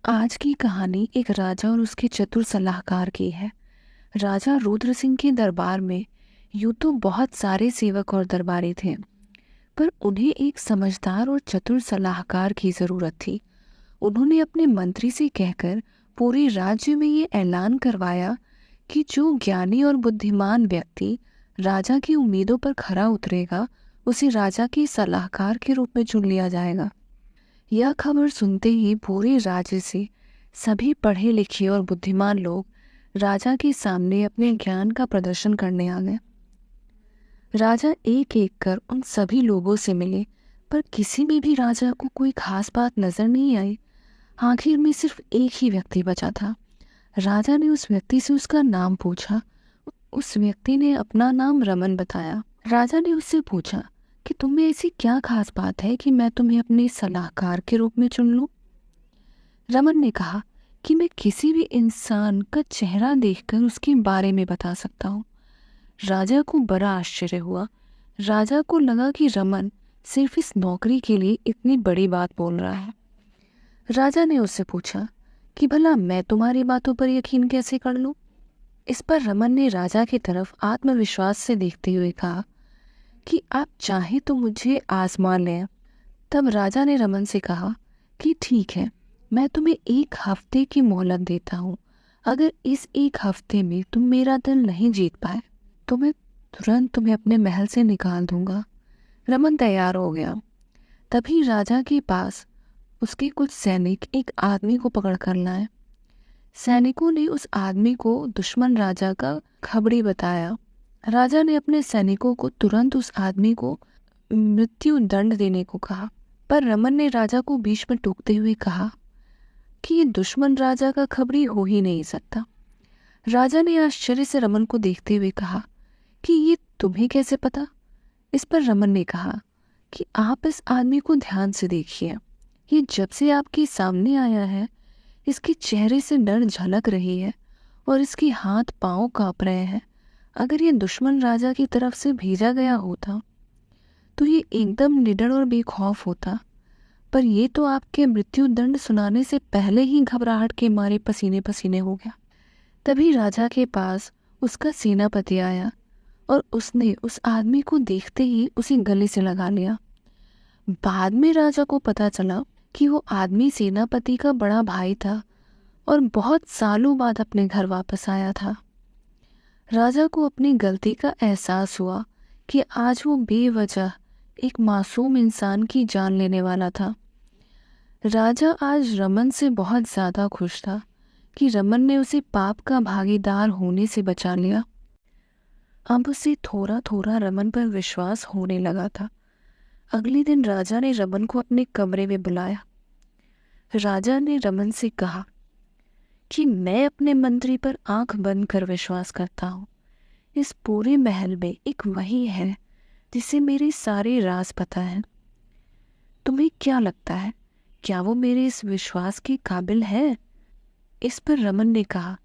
आज की कहानी एक राजा और उसके चतुर सलाहकार की है। राजा रुद्र सिंह के दरबार में यूं तो बहुत सारे सेवक और दरबारी थे, पर उन्हें एक समझदार और चतुर सलाहकार की जरूरत थी। उन्होंने अपने मंत्री से कहकर पूरे राज्य में ये ऐलान करवाया कि जो ज्ञानी और बुद्धिमान व्यक्ति राजा की उम्मीदों पर खरा उतरेगा, उसे राजा के सलाहकार के रूप में चुन लिया जाएगा। यह खबर सुनते ही पूरे राज्य से सभी पढ़े लिखे और बुद्धिमान लोग राजा के सामने अपने ज्ञान का प्रदर्शन करने आ गए। राजा एक एक कर उन सभी लोगों से मिले, पर किसी में भी राजा को कोई खास बात नजर नहीं आई। आखिर में सिर्फ एक ही व्यक्ति बचा था। राजा ने उस व्यक्ति से उसका नाम पूछा। उस व्यक्ति ने अपना नाम रमन बताया। राजा ने उससे पूछा कि तुम में ऐसी क्या खास बात है कि मैं तुम्हें अपने सलाहकार के रूप में चुन लूं। रमन ने कहा कि मैं किसी भी इंसान का चेहरा देखकर उसके बारे में बता सकता हूँ। राजा को बड़ा आश्चर्य हुआ। राजा को लगा कि रमन सिर्फ इस नौकरी के लिए इतनी बड़ी बात बोल रहा है। राजा ने उससे पूछा कि भला मैं तुम्हारी बातों पर यकीन कैसे कर लूं। इस पर रमन ने राजा की तरफ आत्मविश्वास से देखते हुए कहा कि आप चाहे तो मुझे आजमा लें। तब राजा ने रमन से कहा कि ठीक है, मैं तुम्हें 1 हफ्ते की मोहलत देता हूँ। अगर इस 1 हफ्ते में तुम मेरा दिल नहीं जीत पाए तो मैं तुरंत तुम्हें अपने महल से निकाल दूंगा। रमन तैयार हो गया। तभी राजा के पास उसके कुछ सैनिक एक आदमी को पकड़ कर लाए। सैनिकों ने उस आदमी को दुश्मन राजा का खबरी बताया। राजा ने अपने सैनिकों को तुरंत उस आदमी को मृत्यु दंड देने को कहा, पर रमन ने राजा को बीच में टोकते हुए कहा कि ये दुश्मन राजा का खबरी हो ही नहीं सकता। राजा ने आश्चर्य से रमन को देखते हुए कहा कि ये तुम्हें कैसे पता। इस पर रमन ने कहा कि आप इस आदमी को ध्यान से देखिए। ये जब से आपके सामने आया है, इसके चेहरे से डर झलक रही है और इसके हाथ पांव कांप रहे हैं। अगर ये दुश्मन राजा की तरफ से भेजा गया होता तो ये एकदम निडर और बेखौफ होता, पर ये तो आपके मृत्यु दंड सुनाने से पहले ही घबराहट के मारे पसीने पसीने हो गया। तभी राजा के पास उसका सेनापति आया और उसने उस आदमी को देखते ही उसे गले से लगा लिया। बाद में राजा को पता चला कि वो आदमी सेनापति का बड़ा भाई था और बहुत सालों बाद अपने घर वापस आया था। राजा को अपनी गलती का एहसास हुआ कि आज वो बेवजह एक मासूम इंसान की जान लेने वाला था। राजा आज रमन से बहुत ज्यादा खुश था कि रमन ने उसे पाप का भागीदार होने से बचा लिया। अब उसे थोड़ा थोड़ा रमन पर विश्वास होने लगा था। अगले दिन राजा ने रमन को अपने कमरे में बुलाया। राजा ने रमन से कहा कि मैं अपने मंत्री पर आंख बंद कर विश्वास करता हूँ। इस पूरे महल में एक वही है जिसे मेरे सारे राज पता है। तुम्हें क्या लगता है, क्या वो मेरे इस विश्वास के काबिल है? इस पर रमन ने कहा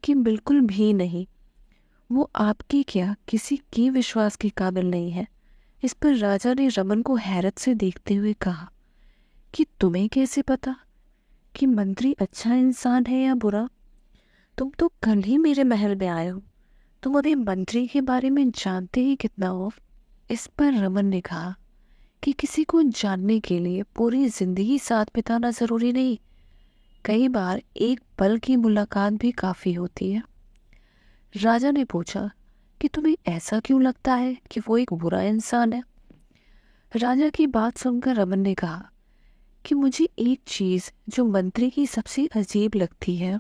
कि बिल्कुल भी नहीं। वो आपकी क्या किसी के विश्वास के काबिल नहीं है। इस पर राजा ने रमन को हैरत से देखते हुए कहा कि तुम्हें कैसे पता कि मंत्री अच्छा इंसान है या बुरा? तुम तो कल ही मेरे महल में आए हो। तुम अभी मंत्री के बारे में जानते ही कितना हो? इस पर रमन ने कहा कि किसी को जानने के लिए पूरी जिंदगी साथ बिताना जरूरी नहीं। कई बार एक पल की मुलाकात भी काफी होती है। राजा ने पूछा कि तुम्हें ऐसा क्यों लगता है कि वो एक बुरा इंसान है? राजा की बात सुनकर रमन ने कहा कि मुझे एक चीज जो मंत्री की सबसे अजीब लगती है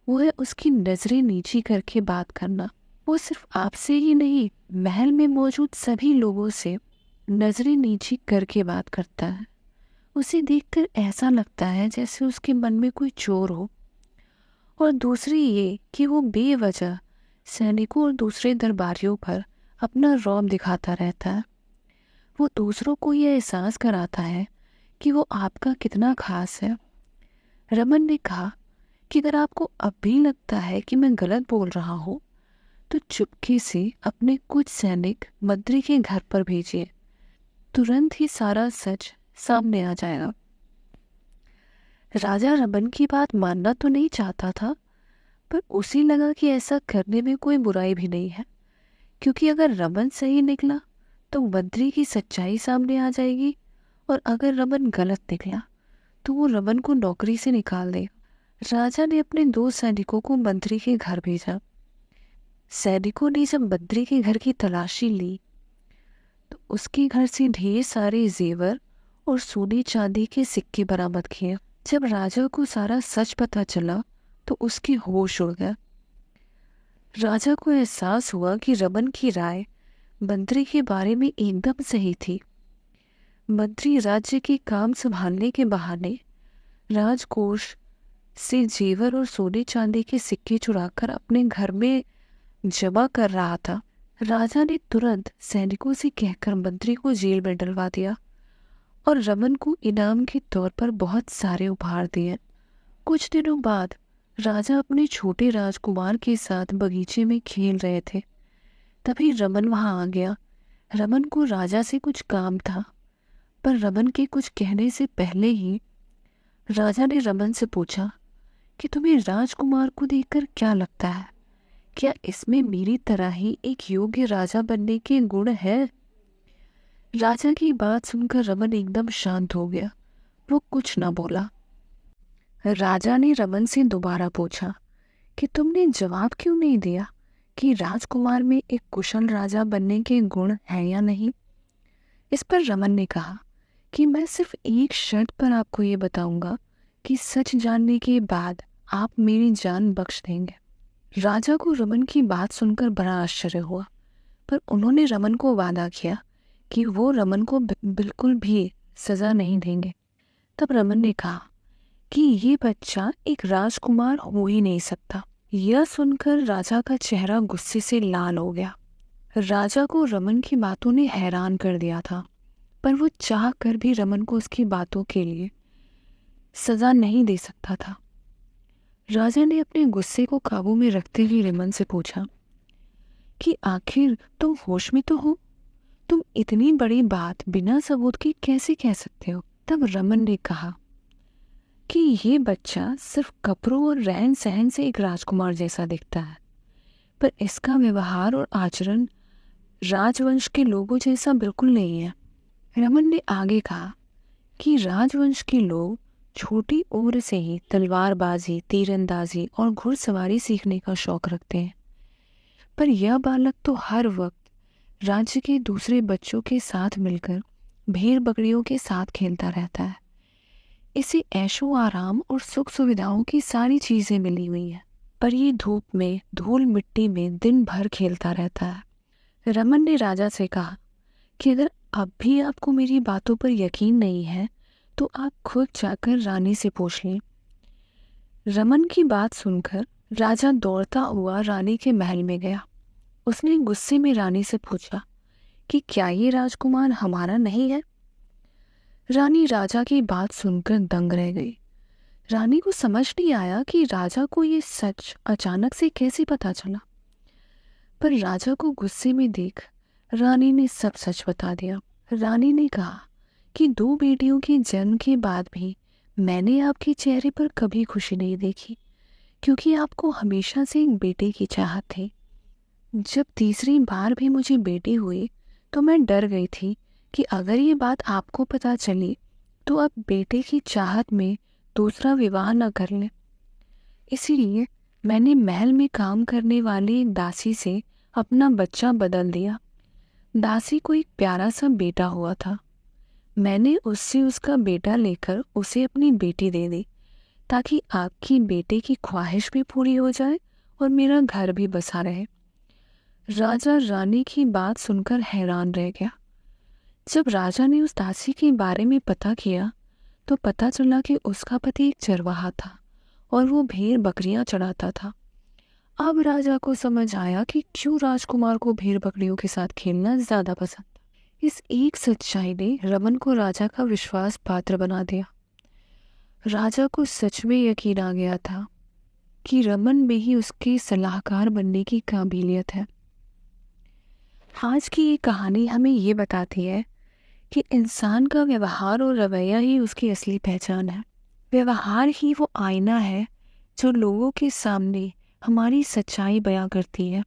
वो है उसकी नजरें नीची करके बात करना। वो सिर्फ आपसे ही नहीं, महल में मौजूद सभी लोगों से नजरें नीची करके बात करता है। उसे देखकर ऐसा लगता है जैसे उसके मन में कोई चोर हो। और दूसरी ये कि वो बेवजह सैनिकों और दूसरे दरबारियों पर अपना रौब दिखाता रहता है। वो दूसरों को यह एहसास कराता है कि वो आपका कितना खास है। रमन ने कहा कि अगर आपको अब भी लगता है कि मैं गलत बोल रहा हूँ तो चुपके से अपने कुछ सैनिक मंत्री के घर पर भेजिए। तुरंत ही सारा सच सामने आ जाएगा। राजा रमन की बात मानना तो नहीं चाहता था, पर उसे लगा कि ऐसा करने में कोई बुराई भी नहीं है, क्योंकि अगर रमन सही निकला तो मंत्री की सच्चाई सामने आ जाएगी, और अगर रमन गलत निकला तो वो रमन को नौकरी से निकाल देगा। राजा ने अपने 2 सैनिकों को मंत्री के घर भेजा। सैनिकों ने जब मंत्री के घर की तलाशी ली तो उसके घर से ढेर सारे जेवर और सोने चांदी के सिक्के बरामद किए। जब राजा को सारा सच पता चला तो उसके होश उड़ गया। राजा को एहसास हुआ कि रमन की राय मंत्री के बारे में एकदम सही थी। मंत्री राज्य के काम संभालने के बहाने राजकोष से जेवर और सोने चांदी के सिक्के चुराकर अपने घर में जमा कर रहा था। राजा ने तुरंत सैनिकों से कहकर मंत्री को जेल में डलवा दिया और रमन को इनाम के तौर पर बहुत सारे उपहार दिए। कुछ दिनों बाद राजा अपने छोटे राजकुमार के साथ बगीचे में खेल रहे थे। तभी रमन वहां आ गया। रमन को राजा से कुछ काम था, पर रमन के कुछ कहने से पहले ही राजा ने रमन से पूछा कि तुम्हें राजकुमार को देखकर क्या लगता है? क्या इसमें मेरी तरह ही एक योग्य राजा बनने के गुण है? राजा की बात सुनकर रमन एकदम शांत हो गया। वो कुछ न बोला। राजा ने रमन से दोबारा पूछा कि तुमने जवाब क्यों नहीं दिया कि राजकुमार में एक कुशल राजा बनने के गुण हैं या नहीं? इस पर रमन ने कहा कि मैं सिर्फ एक शर्त पर आपको ये बताऊंगा कि सच जानने के बाद आप मेरी जान बख्श देंगे। राजा को रमन की बात सुनकर बड़ा आश्चर्य हुआ, पर उन्होंने रमन को वादा किया कि वो रमन को बिल्कुल भी सजा नहीं देंगे। तब रमन ने कहा कि ये बच्चा एक राजकुमार हो ही नहीं सकता। यह सुनकर राजा का चेहरा गुस्से से लाल हो गया। राजा को रमन की बातों ने हैरान कर दिया था, पर वो चाह कर भी रमन को उसकी बातों के लिए सजा नहीं दे सकता था। राजा ने अपने गुस्से को काबू में रखते हुए रमन से पूछा कि आखिर तुम होश में तो हो? तुम इतनी बड़ी बात बिना सबूत के कैसे कह सकते हो? तब रमन ने कहा कि ये बच्चा सिर्फ कपड़ों और रहन सहन से एक राजकुमार जैसा दिखता है, पर इसका व्यवहार और आचरण राजवंश के लोगों जैसा बिल्कुल नहीं है। रमन ने आगे कहा कि राजवंश के लोग छोटी उम्र से ही तलवारबाजी, तीरंदाजी और घुड़सवारी सीखने का शौक रखते हैं, पर यह बालक तो हर वक्त राज्य के दूसरे बच्चों के साथ मिलकर भेड़ बकरियों के साथ खेलता रहता है। इसे ऐशो आराम और सुख सुविधाओं की सारी चीजें मिली हुई हैं, पर ये धूप में, धूल मिट्टी में दिन भर खेलता रहता है। रमन ने राजा से कहा कि अगर अब भी आपको मेरी बातों पर यकीन नहीं है तो आप खुद जाकर रानी से पूछ लें। रमन की बात सुनकर राजा दौड़ता हुआ रानी के महल में गया। उसने गुस्से में रानी से पूछा कि क्या ये राजकुमार हमारा नहीं है? रानी राजा की बात सुनकर दंग रह गई। रानी को समझ नहीं आया कि राजा को ये सच अचानक से कैसे पता चला, पर राजा को गुस्से में देख रानी ने सब सच बता दिया। रानी ने कहा कि 2 बेटियों के जन्म के बाद भी मैंने आपके चेहरे पर कभी खुशी नहीं देखी, क्योंकि आपको हमेशा से एक बेटे की चाहत थी। जब तीसरी बार भी मुझे बेटी हुई तो मैं डर गई थी कि अगर ये बात आपको पता चली तो आप बेटे की चाहत में दूसरा विवाह न कर लें। इसीलिए मैंने महल में काम करने वाली एक दासी से अपना बच्चा बदल दिया। दासी को एक प्यारा सा बेटा हुआ था। मैंने उससे उसका बेटा लेकर उसे अपनी बेटी दे दी, ताकि आपकी बेटे की ख्वाहिश भी पूरी हो जाए और मेरा घर भी बसा रहे। राजा रानी की बात सुनकर हैरान रह गया। जब राजा ने उस दासी के बारे में पता किया तो पता चला कि उसका पति एक चरवाहा था और वो भेड़ बकरियां चढ़ाता था। अब राजा को समझ आया कि क्यों राजकुमार को भेड़ बकरियों के साथ खेलना ज्यादा पसंद था। इस एक सच्चाई ने रमन को राजा का विश्वास पात्र बना दिया। राजा को सच में यकीन आ गया था कि रमन में ही उसके सलाहकार बनने की काबिलियत है। आज की ये कहानी हमें ये बताती है कि इंसान का व्यवहार और रवैया ही उसकी असली पहचान है। व्यवहार ही वो आईना है जो लोगों के सामने हमारी सच्चाई बयां करती है।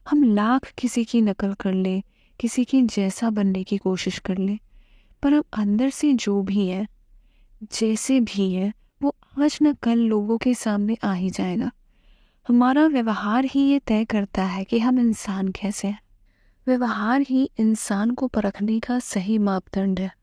हम लाख किसी की नकल कर ले, किसी के जैसा बनने की कोशिश कर ले, पर हम अंदर से जो भी है, जैसे भी है, वो आज न कल लोगों के सामने आ ही जाएगा। हमारा व्यवहार ही ये तय करता है कि हम इंसान कैसे हैं। व्यवहार ही इंसान को परखने का सही मापदंड है।